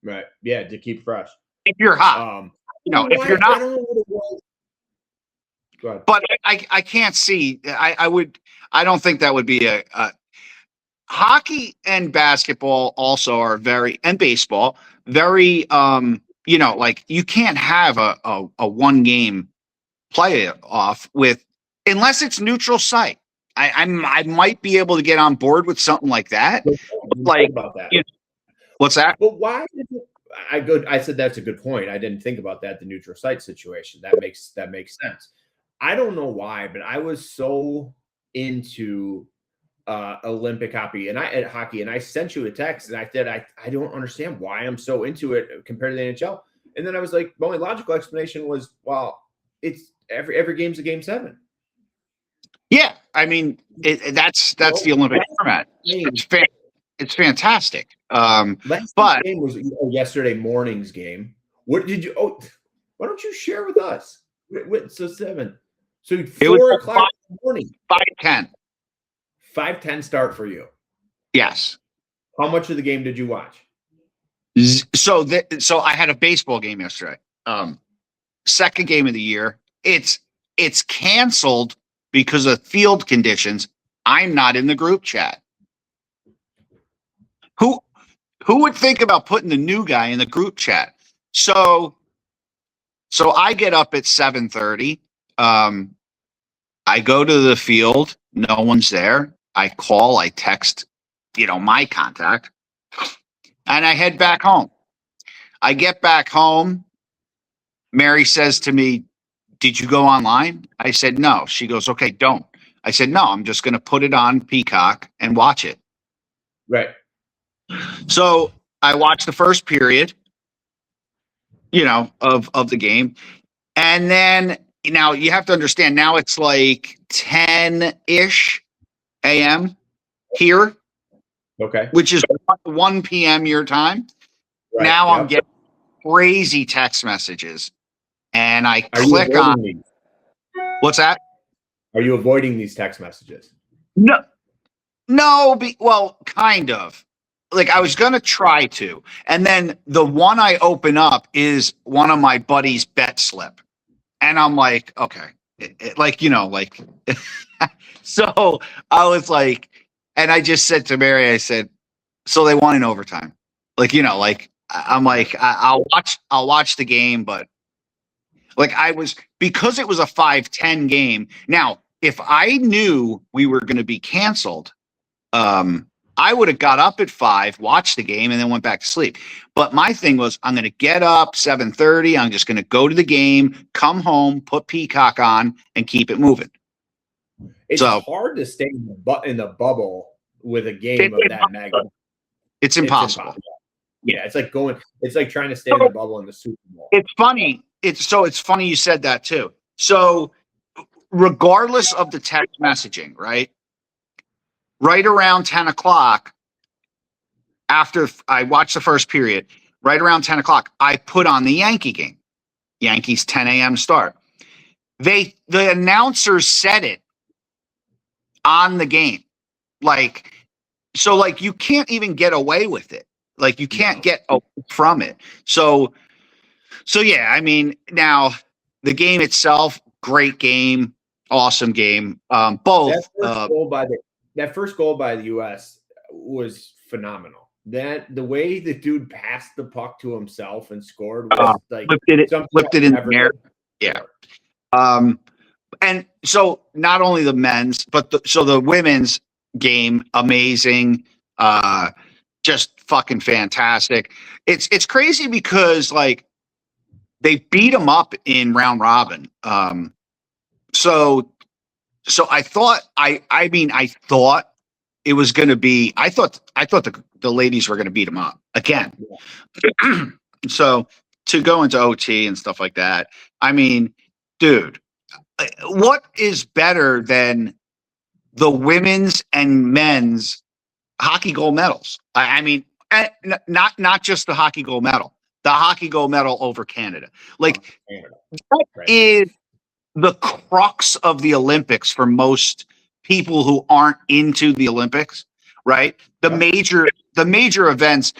Right. Yeah. To keep fresh. If you're hot, if you're not, but I can't see, I don't think that would be a hockey and basketball also are and baseball, very, like you can't have a one game playoff unless it's neutral site. I might be able to get on board with something like that. Like, about that. What's that? But why did I said that's a good point. I didn't think about that, the neutral site situation. That makes sense. I don't know why, but I was so into Olympic hockey and I sent you a text and I said I don't understand why I'm so into it compared to the NHL. And then I was like, the only logical explanation was, well, it's every game's a game 7. Yeah, I mean, that's the Olympic format. It's fantastic. Last But game was yesterday morning's game. What did you? Oh, why don't you share with us? So 7. So it 4 was o'clock in the morning. 5:10. 5:10 start for you. Yes. How much of the game did you watch? So I had a baseball game yesterday. Second game of the year. It's canceled because of field conditions. I'm not in the group chat. Who would think about putting the new guy in the group chat? So I get up at 7:30. I go to the field. No one's there. I call. I text, my contact, and I head back home. I get back home. Mary says to me, "Did you go online?" I said, "No." She goes, "Okay, don't." I said, "No, I'm just going to put it on Peacock and watch it." Right. So I watched the first period, of the game. And then, now you have to understand, now it's like 10-ish a.m. here, Okay. which is 1 p.m. your time. Right. Now I'm getting crazy text messages. And I click on these? What's that? Are you avoiding these text messages? No, well, kind of. Like, I was going to try to. And then the one I open up is one of my buddy's bet slip. And I'm like, okay. So I was like, and I just said to Mary, I said, so they won in overtime. I'm like, I'll watch the game, but because it was a 5-10 game. Now, if I knew we were going to be canceled, I would have got up at 5, watched the game, and then went back to sleep. But my thing was, I'm going to get up 7:30. I'm just going to go to the game, come home, put Peacock on, and keep it moving. It's hard to stay in the bubble with a game of that magnitude. It's impossible. Yeah, it's like trying to stay in the bubble in the Super Bowl. It's funny. It's funny you said that too. So regardless of the text messaging, right around 10 o'clock, after I watched the first period, right around 10 o'clock, I put on the Yankee game. Yankees 10 a.m. start. The announcers said it on the game. So you can't even get away with it. You can't get away from it. So yeah, I mean, now the game itself, great game, awesome game. Both. That first goal by the U.S. was phenomenal. The way the dude passed the puck to himself and scored was flipped it in the air. Yeah. And so not only the men's, but the women's game, amazing. Just fucking fantastic. It's crazy because they beat them up in round robin. So I thought I thought it was going to be. I thought the ladies were going to beat them up again. Yeah. So to go into OT and stuff like that. I mean, dude, what is better than the women's and men's hockey gold medals? I mean, not just the hockey gold medal, the hockey gold medal over Canada. That is the crux of the Olympics for most people who aren't into the Olympics, right? The major events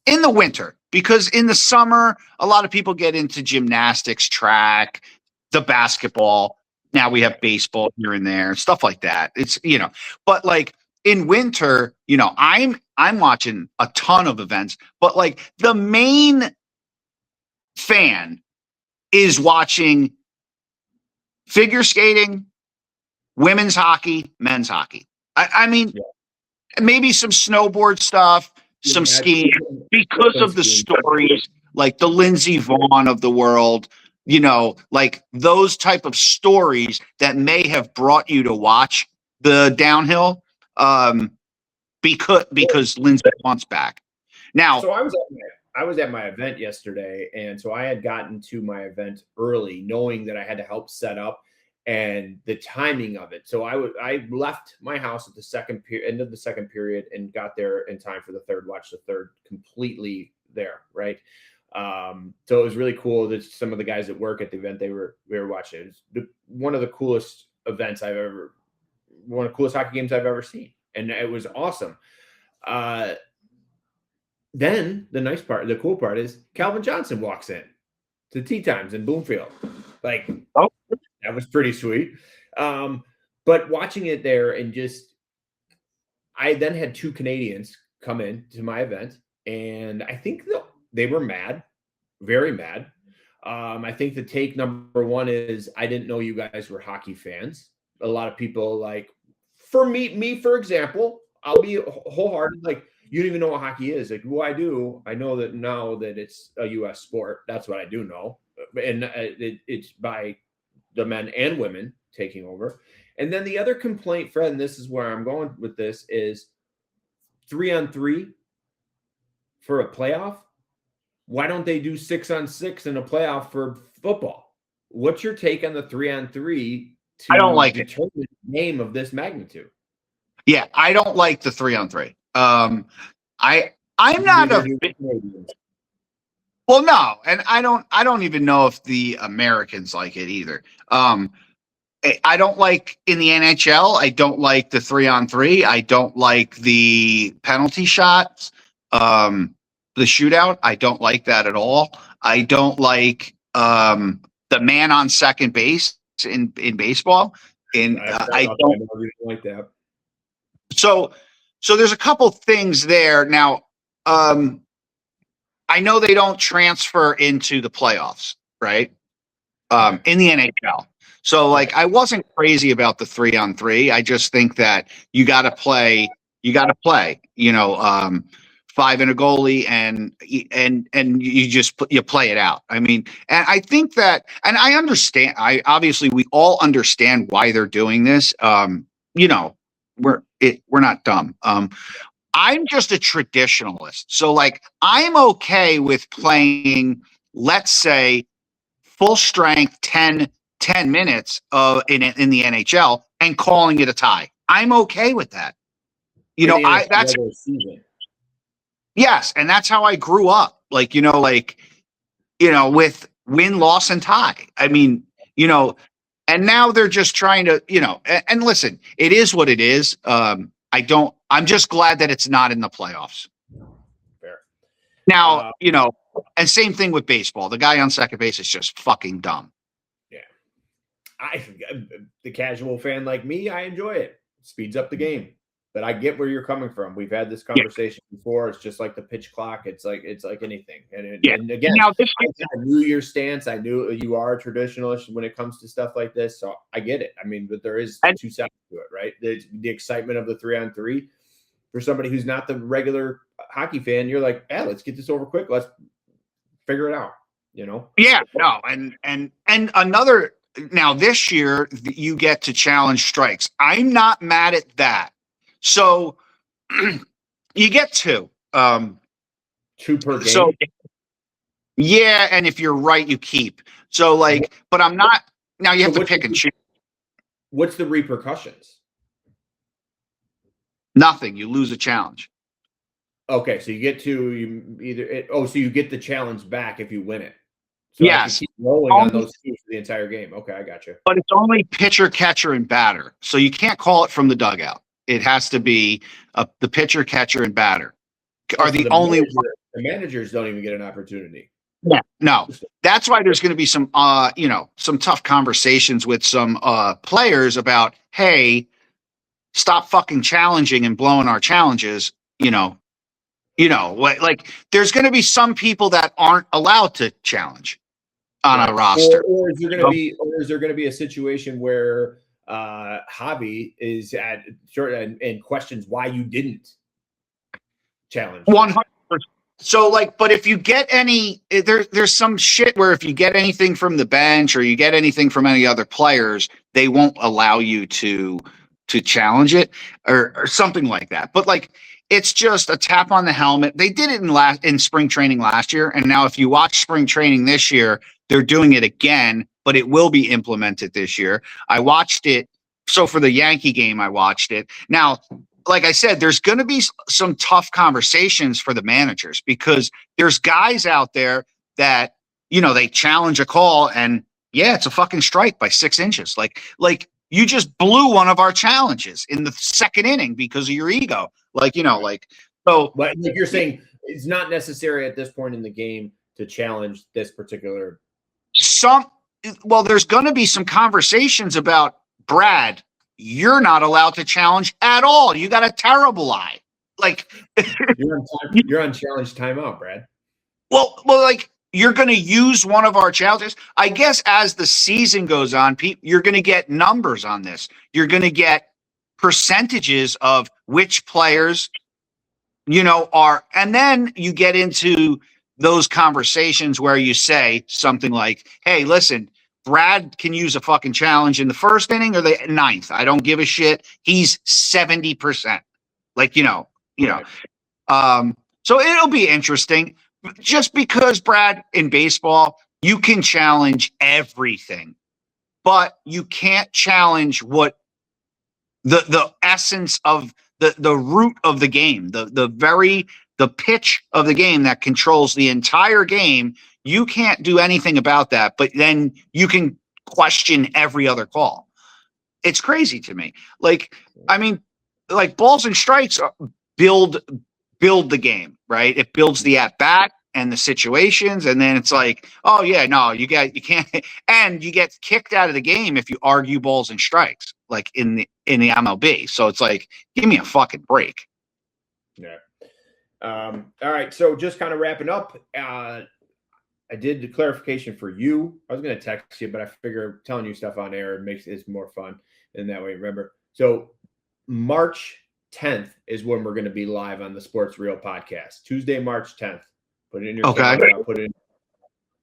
in the winter, because in the summer, a lot of people get into gymnastics, track, the basketball. Now we have baseball here and there, stuff like that. It's, but in winter, I'm watching a ton of events, but the main fan is watching figure skating, women's hockey, men's hockey. I mean, maybe some snowboard stuff, some skiing, because of the stories, like the Lindsey Vonn of the world, those type of stories that may have brought you to watch the downhill, because Lindsey Vonn's back. Now, so I was at my event yesterday, and so I had gotten to my event early, knowing that I had to help set up. and the timing of it. So I left my house at the end of the second period and got there in time for the third, watched the third completely there. Right. So it was really cool that some of the guys that work at the event, we were watching. It was one of the coolest events one of the coolest hockey games I've ever seen. And it was awesome. Then the cool part is Calvin Johnson walks in to Tea Times in Bloomfield. Like, oh, that was pretty sweet. But watching it there and I then had 2 Canadians come in to my event, and I think they were mad, very mad. I think the take number one is I didn't know you guys were hockey fans. A lot of people, like, for me, for example, I'll be wholehearted, like, you don't even know what hockey is. Like, well, I do. I know that now that it's a U.S. sport. That's what I do know. And it's by the men and women taking over. And then the other complaint, Fred, and this is where I'm going with this, is 3-on-3 for a playoff. Why don't they do 6-on-6 in a playoff for football? What's your take on the 3-on-3 to I don't like determine the game of this magnitude? Yeah, I don't like the 3-on-3. I'm not a well, no, and I don't even know if the Americans like it either. I don't like in the NHL. I don't like the 3-on-3. I don't like the penalty shots. The shootout. I don't like that at all. I don't like the man on second base in baseball. And I don't like that. So there's a couple things there. Now, I know they don't transfer into the playoffs, right? In the NHL. So, like, I wasn't crazy about the 3-on-3. I just think that you got to play, you know, 5 and a goalie and you play it out. I mean, and I think that, and I understand, obviously we all understand why they're doing this. You know, we're not dumb. I'm just a traditionalist. So, like, I'm okay with playing, let's say, full strength 10 minutes in the NHL and calling it a tie. I'm okay with that. You know, yes, and that's how I grew up. Like, with win, loss, and tie. I mean, and now they're just trying to, and listen, it is what it is. I'm just glad that it's not in the playoffs. Fair. Now, and same thing with baseball. The guy on second base is just fucking dumb. Yeah. The casual fan like me, I enjoy it. Speeds up the game. But I get where you're coming from. We've had this conversation before. It's just like the pitch clock. It's like anything. And again, now, I knew your stance. I knew you are a traditionalist when it comes to stuff like this. So I get it. I mean, but there is 2 sides to it, right? The excitement of the 3-on-3 for somebody who's not the regular hockey fan. You're like, let's get this over quick. Let's figure it out. Yeah, no, and another. Now this year you get to challenge strikes. I'm not mad at that. So you get 2. 2 per game. So yeah, and if you're right, you keep. So, like, but I'm not. Now you have to pick and choose. What's the repercussions? Nothing. You lose a challenge. Okay, so you get so you get the challenge back if you win it. So yes, keep rolling on those 2 for the entire game. Okay, I got you. But it's only pitcher, catcher, and batter. So you can't call it from the dugout. It has to be the pitcher, catcher, and batter are the only. The managers don't even get an opportunity. Yeah, no. That's why there's going to be some, some tough conversations with some players about, hey, stop fucking challenging and blowing our challenges. Like there's going to be some people that aren't allowed to challenge on a roster. Or is there going to be a situation where Hobby is at short and questions why you didn't challenge? 100%. So, like, but if you get there's some shit where if you get anything from the bench or you get anything from any other players, they won't allow you to challenge it or something like that. But like, it's just a tap on the helmet. They did it in spring training last year, and now if you watch spring training this year, they're doing it again, but it will be implemented this year. I watched it. So for the Yankee game, I watched it. Now, like I said, there's going to be some tough conversations for the managers because there's guys out there that, they challenge a call and yeah, it's a fucking strike by 6 inches. Like you just blew one of our challenges in the second inning because of your ego. So. But like you're saying, it's not necessary at this point in the game to challenge this particular. There's going to be some conversations about Brad. You're not allowed to challenge at all. You got a terrible eye. Like you're on challenge timeout, Brad. Well, you're going to use one of our challenges. I guess as the season goes on, you're going to get numbers on this. You're going to get percentages of which players, are, and then you get into those conversations where you say something like, hey, listen, Brad can use a fucking challenge in the first inning or the ninth. I don't give a shit. He's 70%. So it'll be interesting. Just because, Brad, in baseball, you can challenge everything, but you can't challenge what the essence of the root of the game, the pitch of the game that controls the entire game. You can't do anything about that, but then you can question every other call. It's crazy to me. Balls and strikes build the game, right? It builds the at bat and the situations, and then it's like, oh yeah, no, you can't, and you get kicked out of the game if you argue balls and strikes, like in the MLB. So it's like, give me a fucking break. Yeah. All right. So just kind of wrapping up. I did the clarification for you. I was going to text you, but I figure telling you stuff on air makes it more fun in that way. Remember, so March 10th is when we're going to be live on the Sports Real podcast. Tuesday, March 10th. Put it in your calendar. I'll put it in.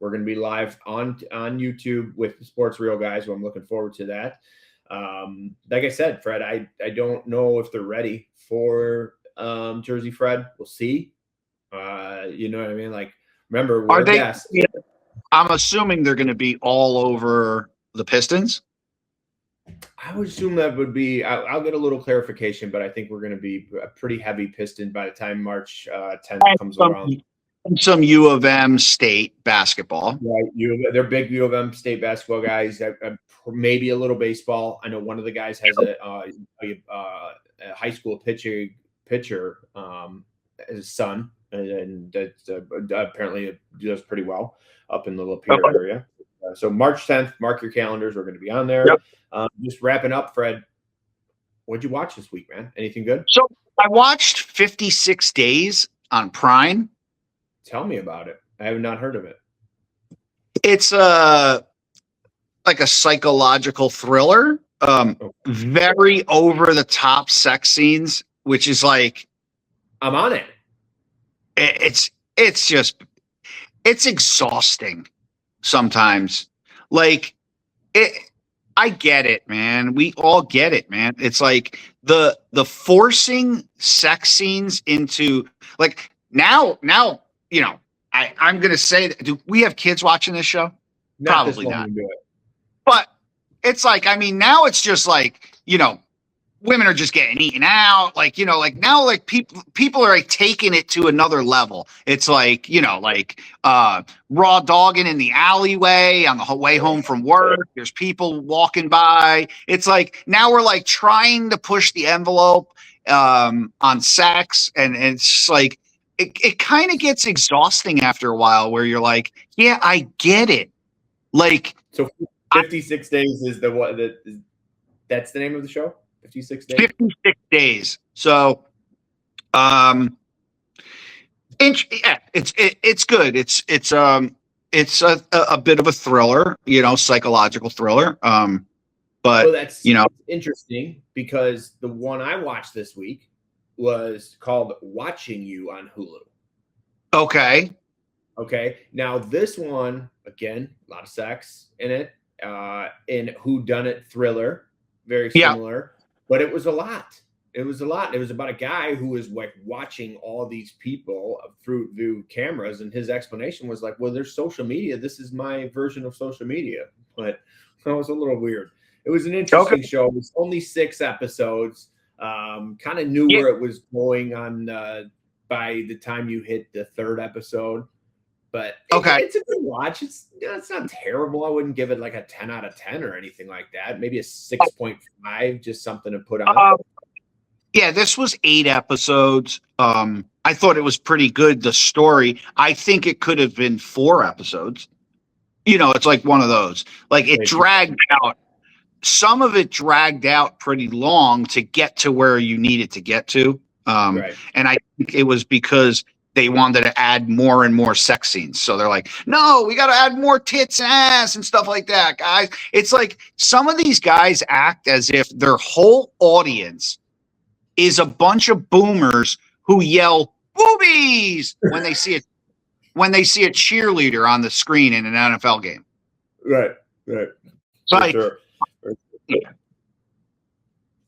We're going to be live on YouTube with the Sports Real guys. So I'm looking forward to that. Like I said, Fred, I don't know if they're ready for Jersey Fred. We'll see. You know what I mean? Like, remember, are they? Yeah, I'm assuming they're going to be all over the Pistons. I would assume that would be. I'll get a little clarification, but I think we're going to be a pretty heavy Piston by the time March 10th comes around. Some U of M State basketball. Right, they're big U of M State basketball guys. Maybe a little baseball. I know one of the guys has a high school pitcher, his son, and that apparently does pretty well up in the Lapeer area. So March 10th, mark your calendars. We're going to be on there. Yep. Just wrapping up, Fred. What'd you watch this week, man? Anything good? So I watched 56 Days on Prime. Tell me about it. I have not heard of it. It's like a psychological thriller. Very over the top sex scenes, which is like, I'm on it. It's exhausting sometimes. Like I get it, man. We all get it, man. It's like the forcing sex scenes into like now, I'm going to say that, do we have kids watching this show? Probably not. But it's like, I mean, now it's just like, women are just getting eaten out. Now people are like taking it to another level. It's like, raw dogging in the alleyway on the way home from work. There's people walking by. It's like, now we're like trying to push the envelope on sex. And it's just like, it kind of gets exhausting after a while where you're like, yeah, I get it. Like, so 56 Days is that's the name of the show? 56 Days? 56 Days. So, it's good. It's a bit of a thriller, psychological thriller. But that's interesting because the one I watched this week was called Watching You on Hulu. Okay. Now this one, again, a lot of sex in it, in whodunit thriller, very similar, but it was a lot. It was a lot. It was about a guy who was like watching all these people through cameras, and his explanation was like, "Well, there's social media. This is my version of social media." But that was a little weird. It was an interesting show. It was only 6 episodes. Kind of knew where it was going on by the time you hit the 3rd episode. But it's a good watch. It's not terrible. I wouldn't give it like a 10 out of 10 or anything like that. Maybe a 6.5, just something to put on. Yeah, this was 8 episodes. I thought it was pretty good. The story, I think it could have been 4 episodes. It's like one of those. Like it dragged out. Some of it dragged out pretty long to get to where you needed to get to. And I think it was because they wanted to add more and more sex scenes. So they're like, no, we got to add more tits and ass and stuff like that, guys. It's like some of these guys act as if their whole audience is a bunch of boomers who yell boobies when they see a cheerleader on the screen in an NFL game. Right. Like, sure. Yeah.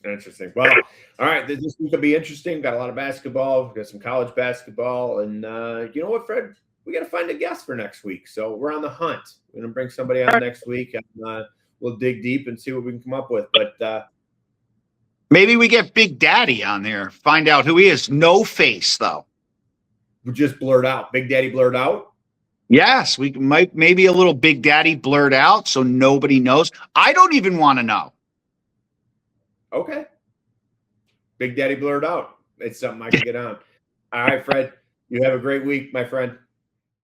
Interesting. Well, all right. This week will be interesting. Got a lot of basketball. Got some college basketball. And you know what, Fred? We got to find a guest for next week. So we're on the hunt. We're going to bring somebody on next week. And we'll dig deep and see what we can come up with. But maybe we get Big Daddy on there. Find out who he is. No face, though. We just blurred out. Big Daddy blurred out? Yes. We might maybe a little Big Daddy blurred out so nobody knows. I don't even want to know. Okay. Big Daddy blurred out. It's something I can get on. All right, Fred. You have a great week, my friend.